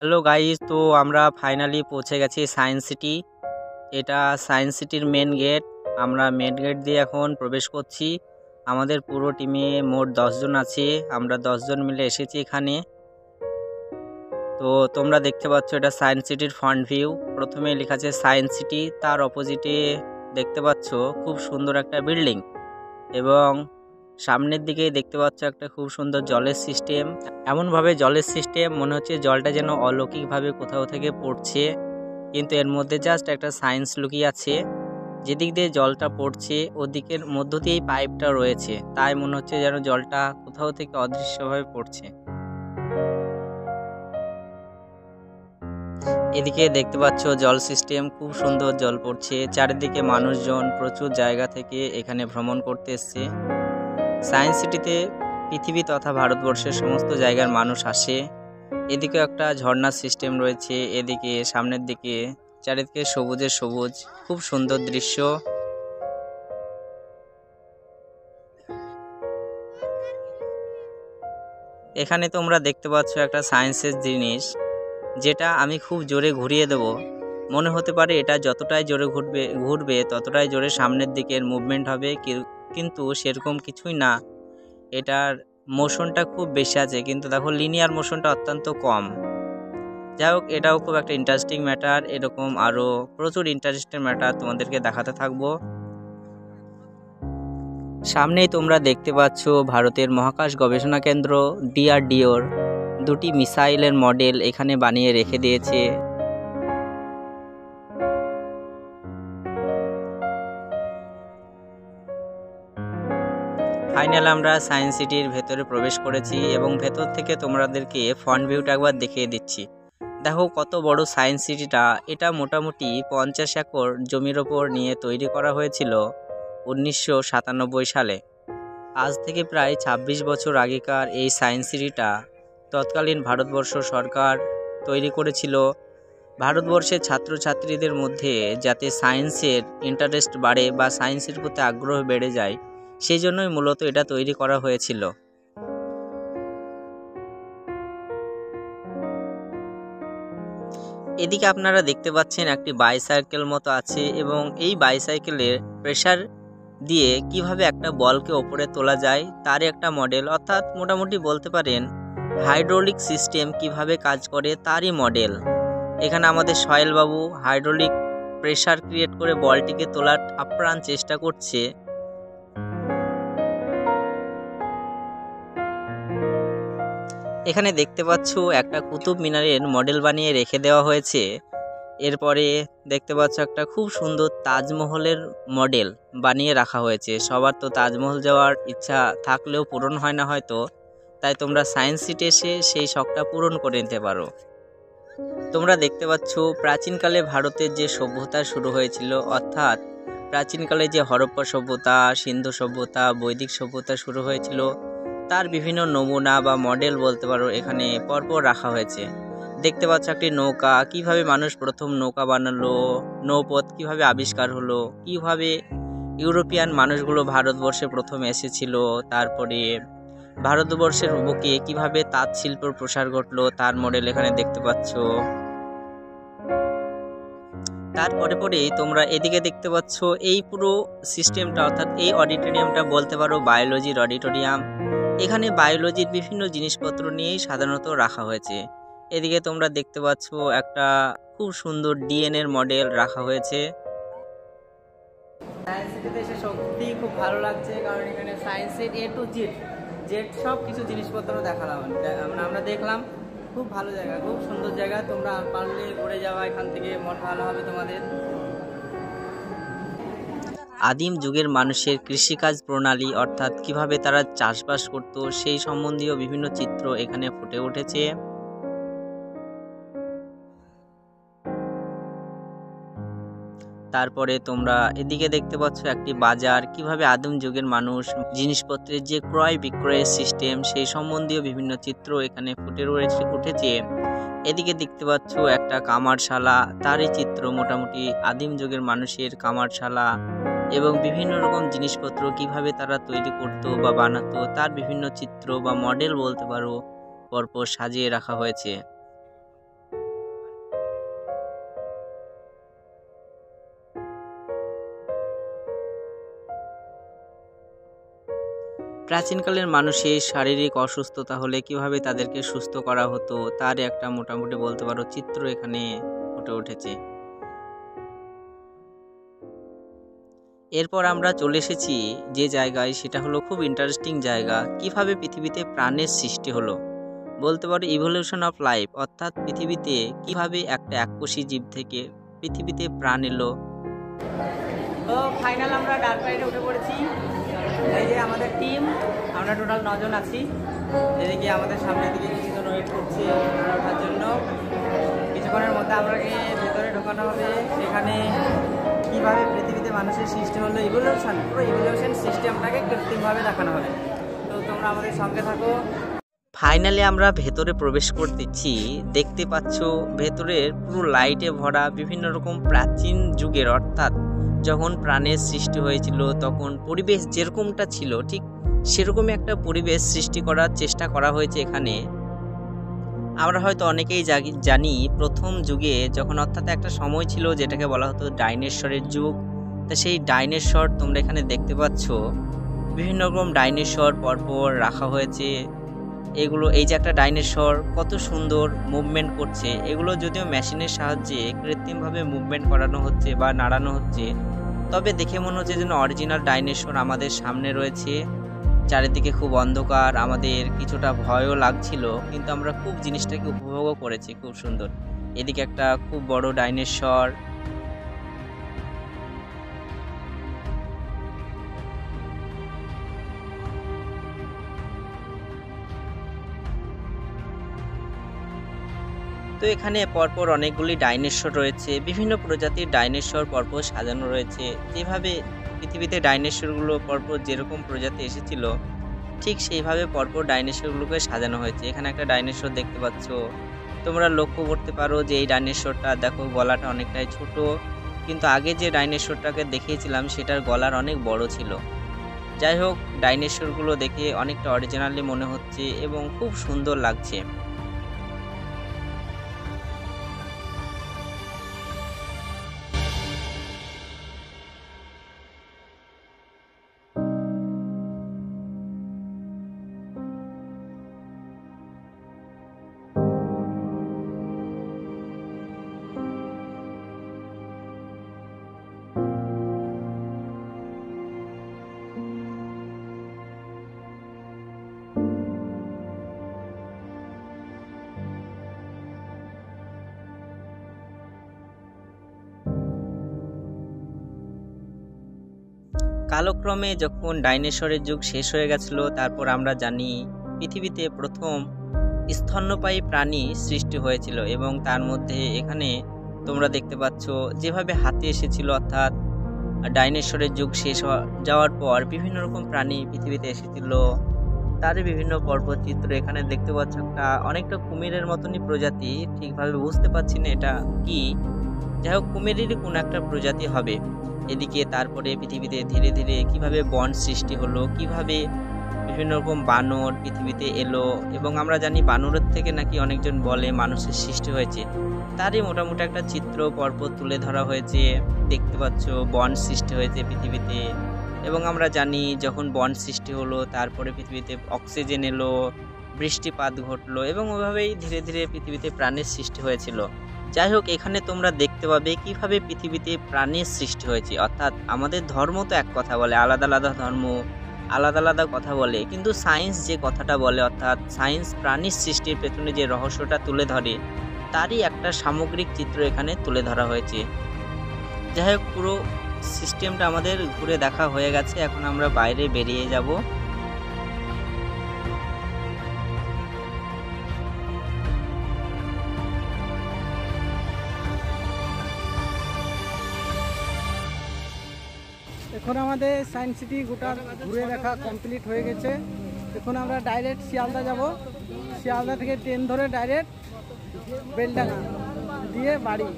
Hello guys, তো আমরা finally পৌঁছে গেছি সায়েন্স সিটি। এটা সায়েন্স সিটির মেন গেট। আমরা মেন গেট দিয়ে এখন প্রবেশ করছি। আমাদের পুরো টিমে মোট 10 জন আছে। আমরা 10 জন মিলে এসেছি এখানে। তো তোমরা দেখতে পাচ্ছ এটা সায়েন্স সিটির ফ্রন্ট ভিউ। প্রথমে লেখা আছে সায়েন্স সিটি, তার অপোজিটে দেখতে পাচ্ছ খুব সুন্দর একটা বিল্ডিং এবং সামনের দিকে দেখতে পাচ্ছ একটা খুব সুন্দর জলের সিস্টেম। এমনভাবে জলের সিস্টেম মনে হচ্ছে জলটা যেন অলৌকিকভাবে কোথাও থেকে পড়ছে, কিন্তু এর মধ্যে জাস্ট একটা সায়েন্স লুকিয়ে আছে। যেদিক দিয়ে জলটা পড়ছে ওদিকের মধ্য দিয়েই পাইপটা রয়েছে, তাই মনে হচ্ছে যেন জলটা কোথাও থেকে অদৃশ্যভাবে পড়ছে। এদিকে দেখতে পাচ্ছ জল সিস্টেম, খুব সুন্দর জল পড়ছে। চারিদিকে মানুষজন প্রচুর জায়গা থেকে এখানে ভ্রমণ করতে এসছে। সায়েন্স সিটিতে পৃথিবী তথা ভারতবর্ষের সমস্ত জায়গার মানুষ আসে। এদিকে একটা ঝর্ণার সিস্টেম রয়েছে, এদিকে সামনের দিকে চারিদিকে সবুজে সবুজ, খুব সুন্দর দৃশ্য। এখানে তোমরা দেখতে পাচ্ছ একটা সায়েন্সের জিনিস, যেটা আমি খুব জোরে ঘুরিয়ে দেব। মনে হতে পারে এটা যতটাই জোরে ঘুরবে ততটাই জোরে সামনের দিকের মুভমেন্ট হবে, কিন্তু সেরকম কিছুই না। এটার মোশনটা খুব বেশি আছে, কিন্তু দেখো লিনিয়ার মোশনটা অত্যন্ত কম। যাই হোক, এটাও খুব একটা ইন্টারেস্টিং ম্যাটার। এরকম আরও প্রচুর ইন্টারেস্টিং ম্যাটার তোমাদেরকে দেখাতে থাকবো। সামনেই তোমরা দেখতে পাচ্ছ ভারতের মহাকাশ গবেষণা কেন্দ্র ডিআরডিওর দুটি মিসাইলের মডেল এখানে বানিয়ে রেখে দিয়েছে। ফাইনাল আমরা সায়েন্স সিটির ভেতরে প্রবেশ করেছি এবং ভেতর থেকে তোমাদেরকে ফ্রন্ট ভিউটা একবার দেখিয়ে দিচ্ছি। দেখো কত বড় সায়েন্স সিটিটা। এটা মোটামুটি 50 একর জমির ওপর নিয়ে তৈরি করা হয়েছিল 1997 সালে। আজ থেকে প্রায় 26 বছর আগেকার এই সায়েন্স সিটিটা তৎকালীন ভারতবর্ষ সরকার তৈরি করেছিল ভারতবর্ষের ছাত্রছাত্রীদের মধ্যে যাতে সায়েন্সের ইন্টারেস্ট বাড়ে বা সায়েন্সের প্রতি আগ্রহ বেড়ে যায়, সেই জন্যই মূলত এটা তৈরি করা হয়েছিল। এদিকে আপনারা দেখতে পাচ্ছেন একটি বাইসাইকেল মতো আছে এবং এই বাইসাইকেলের প্রেসার দিয়ে কিভাবে একটা বলকে ওপরে তোলা যায় তারই একটা মডেল, অর্থাৎ মোটামুটি বলতে পারেন হাইড্রোলিক সিস্টেম কিভাবে কাজ করে তারই মডেল। এখানে আমাদের সোহেল বাবু হাইড্রোলিক প্রেসার ক্রিয়েট করে বলটিকে তোলার আপ্রাণ চেষ্টা করছে। এখানে দেখতে পাচ্ছ একটা কুতুব মিনারের মডেল বানিয়ে রেখে দেওয়া হয়েছে। এরপরে দেখতে পাচ্ছ একটা খুব সুন্দর তাজমহলের মডেল বানিয়ে রাখা হয়েছে। সবার তো তাজমহল যাওয়ার ইচ্ছা থাকলেও পূরণ হয় না হয়তো, তাই তোমরা সায়েন্স সিটি এসে সেই শখটা পূরণ করে নিতে পারো। তোমরা দেখতে পাচ্ছ প্রাচীনকালে ভারতের যে সভ্যতা শুরু হয়েছিল, অর্থাৎ প্রাচীনকালে যে হরপ্পা সভ্যতা, সিন্ধু সভ্যতা, বৈদিক সভ্যতা শুরু হয়েছিল, তার বিভিন্ন নমুনা বা মডেল বলতে পারো এখানে পরপর রাখা হয়েছে। দেখতে পাচ্ছ একটি নৌকা, কিভাবে মানুষ প্রথম নৌকা বানালো, নৌপথ কিভাবে আবিষ্কার হলো, কিভাবে ইউরোপিয়ান মানুষগুলো ভারতবর্ষে প্রথম এসেছিল, তারপরে ভারতবর্ষের বুকে কিভাবে তাঁত শিল্পের প্রসার ঘটলো তার মডেল এখানে দেখতে পাচ্ছ। তারপরে পরেই তোমরা এদিকে দেখতে পাচ্ছ এই পুরো সিস্টেমটা, অর্থাৎ এই অডিটোরিয়ামটা বলতে পারো বায়োলজির অডিটোরিয়াম। এখানে বায়োলজির বিভিন্ন জিনিসপত্র নিয়েই সাধারণত রাখা হয়েছে। এদিকে তোমরা দেখতে পাচ্ছ একটা খুব সুন্দর ডিএনএর মডেল রাখা হয়েছে। সায়েন্স সিটিতে এসে সত্যিই খুব ভালো লাগছে, কারণ এখানে সায়েন্সের এ টু জেড সব কিছু জিনিসপত্র দেখালাম, আমরা দেখলাম। খুব ভালো জায়গা, খুব সুন্দর জায়গা। তোমরা পারলে ঘুরে যাওয়া এখান থেকে, মন ভালো হবে তোমাদের। আদিম যুগের মানুষের কৃষিকাজ প্রণালী, অর্থাৎ কিভাবে তারা চাষবাস করত, সেই সম্বন্ধীয় বিভিন্ন চিত্র এখানে ফুটে উঠেছে। তারপরে তোমরা এদিকে দেখতে পাচ্ছ একটি বাজার, কিভাবে আদিম যুগের মানুষ জিনিসপত্রের যে ক্রয় বিক্রয়ের সিস্টেম সেই সম্বন্ধীয় বিভিন্ন চিত্র এখানে ফুটে উঠেছে। এদিকে দেখতে পাচ্ছ একটা কামারশালা, তারই চিত্র, মোটামুটি আদিম যুগের মানুষের কামারশালা এবং বিভিন্ন রকম জিনিসপত্র কিভাবে তারা তৈরি করতো বা বানাতো তার বিভিন্ন চিত্র বা মডেল বলতে পারো পরপর সাজিয়ে রাখা হয়েছে। প্রাচীনকালের মানুষের শারীরিক অসুস্থতা হলে কিভাবে তাদেরকে সুস্থ করা হতো তার একটা মোটামুটি বলতে পারো চিত্র এখানে ফুটে উঠেছে। এরপর আমরা চলে এসেছি যে জায়গায়, সেটা হলো খুব ইন্টারেস্টিং জায়গা। কিভাবে পৃথিবীতে প্রাণের সৃষ্টি হলো বলতে পারো ইভলিউশন অফ লাইফ, অর্থাৎ পৃথিবীতে কিভাবে একটা এককোষী জীব থেকে পৃথিবীতে প্রাণ এলো। তো ফাইনাল আমরা ডার্ক রাইডে উঠে পড়েছি। এই যে আমাদের টিম, আমরা টোটাল 9 জন আছি। এদিকে আমাদের সামনের দিকে কিছুজন ওয়েট করছে ওঠার জন্য। কিছুক্ষণের মধ্যে আমাকে ভেতরে ঢোকানো হবে। সেখানে কীভাবে পৃথিবীতে মানুষের সৃষ্টি হলো, ইভলিউশন, পুরো ইভলিউশন সিস্টেমটাকে কৃত্রিমভাবে দেখানো হবে। তো তোমরা আমাদের সঙ্গে থাকো। ফাইনালি আমরা ভেতরে প্রবেশ করতেছি। দেখতে পাচ্ছ ভেতরের পুরো লাইটে ভরা বিভিন্ন রকম প্রাচীন যুগের, অর্থাৎ যখন প্রাণের সৃষ্টি হয়েছিল তখন পরিবেশ যেরকমটা ছিল ঠিক সেরকমই একটা পরিবেশ সৃষ্টি করার চেষ্টা করা হয়েছে এখানে। আমরা হয়তো অনেকেই জানি প্রথম যুগে যখন, অর্থাৎ একটা সময় ছিল যেটাকে বলা হতো ডাইনোসরের যুগ। তা সেই ডাইনোসর তোমরা এখানে দেখতে পাচ্ছ, বিভিন্ন রকম ডাইনোসর পরপর রাখা হয়েছে। এগুলো, এই যে একটা ডাইনোসর কত সুন্দর মুভমেন্ট করছে, এগুলো যদিও মেশিনের সাহায্যে কৃত্রিমভাবে মুভমেন্ট করানো হচ্ছে বা নাড়ানো হচ্ছে, তবে দেখে মনে হচ্ছে যেন অরিজিনাল ডাইনোসর আমাদের সামনে রয়েছে। চারিদিকে খুব অন্ধকার, আমাদের কিছুটা ভয়ও লাগছিল, কিন্তু আমরা খুব জিনিসটাকে উপভোগও করেছি, খুব সুন্দর। এদিকে একটা খুব বড় ডাইনোসর। তো এখানে পরপর অনেকগুলি ডাইনোসর রয়েছে, বিভিন্ন প্রজাতির ডাইনোসর পরপর সাজানো রয়েছে। যেভাবে পৃথিবীতে ডাইনোসরগুলো পরপর যেরকম প্রজাতি এসেছিল ঠিক সেইভাবে পরপর ডাইনোসরগুলোকে সাজানো হয়েছে। এখানে একটা ডাইনোসর দেখতে পাচ্ছ, তোমরা লক্ষ্য করতে পারো যে এই ডাইনোসরটা দেখো গলাটা অনেকটাই ছোট, কিন্তু আগে যে ডাইনোসরটাকে দেখিয়েছিলাম সেটার গলার অনেক বড় ছিল। যাই হোক, ডাইনোসরগুলো দেখে অনেকটা অরিজিনালি মনে হচ্ছে এবং খুব সুন্দর লাগছে। কালক্রমে যখন ডাইনোসরের যুগ শেষ হয়ে গেছিল, তারপর আমরা জানি পৃথিবীতে প্রথম স্তন্যপায়ী প্রাণী সৃষ্টি হয়েছিল, এবং তার মধ্যে এখানে তোমরা দেখতে পাচ্ছ যেভাবে হাতি এসেছিল, অর্থাৎ ডাইনোসরের যুগ শেষ যাওয়ার পর বিভিন্ন রকম প্রাণী পৃথিবীতে এসেছিল। তারই বিভিন্ন পর্বত চিত্র এখানে দেখতে পাচ্ছ। একটা অনেকটা কুমিরের মতনই প্রজাতি, ঠিকভাবে বুঝতে পারছি না এটা কি, যাই হোক কুমিরেরই কোনো একটা প্রজাতি হবে। এদিকে তারপরে পৃথিবীতে ধীরে ধীরে কিভাবে বন সৃষ্টি হলো, কিভাবে বিভিন্ন রকম বানর পৃথিবীতে এলো, এবং আমরা জানি বানরের থেকে নাকি অনেকজন বলে মানুষের সৃষ্টি হয়েছে, তারই মোটামুটি একটা চিত্র পরপর তুলে ধরা হয়েছে। দেখতে পাচ্ছ বন সৃষ্টি হয়েছে পৃথিবীতে, এবং আমরা জানি যখন বন সৃষ্টি হলো তারপরে পৃথিবীতে অক্সিজেন এলো, বৃষ্টিপাত ঘটলো, এবং ওইভাবেই ধীরে ধীরে পৃথিবীতে প্রাণের সৃষ্টি হয়েছিল। যাই হোক, এখানে তোমরা দেখতে পাবে কিভাবে পৃথিবীতে প্রাণের সৃষ্টি হয়েছে। অর্থাৎ আমাদের ধর্ম তো এক কথা বলে, আলাদা আলাদা ধর্ম আলাদা আলাদা কথা বলে, কিন্তু সায়েন্স যে কথাটা বলে, অর্থাৎ সায়েন্স প্রাণীর সৃষ্টির পেছনে যে রহস্যটা তুলে ধরে, তারই একটা সামগ্রিক চিত্র এখানে তুলে ধরা হয়েছে। যাই হোক, পুরো সিস্টেমটা আমাদের ঘুরে দেখা হয়ে গেছে, এখন আমরা বাইরে বেরিয়ে যাব। এখন আমাদের সায়েন্স সিটি গোটা ঘুরে দেখা কমপ্লিট হয়ে গেছে। এখন আমরা ডাইরেক্ট শিয়ালদা যাব। শিয়ালদা থেকে ট্রেন ধরে ডাইরেক্ট বেলডাঙ্গা দিয়ে বাড়ি।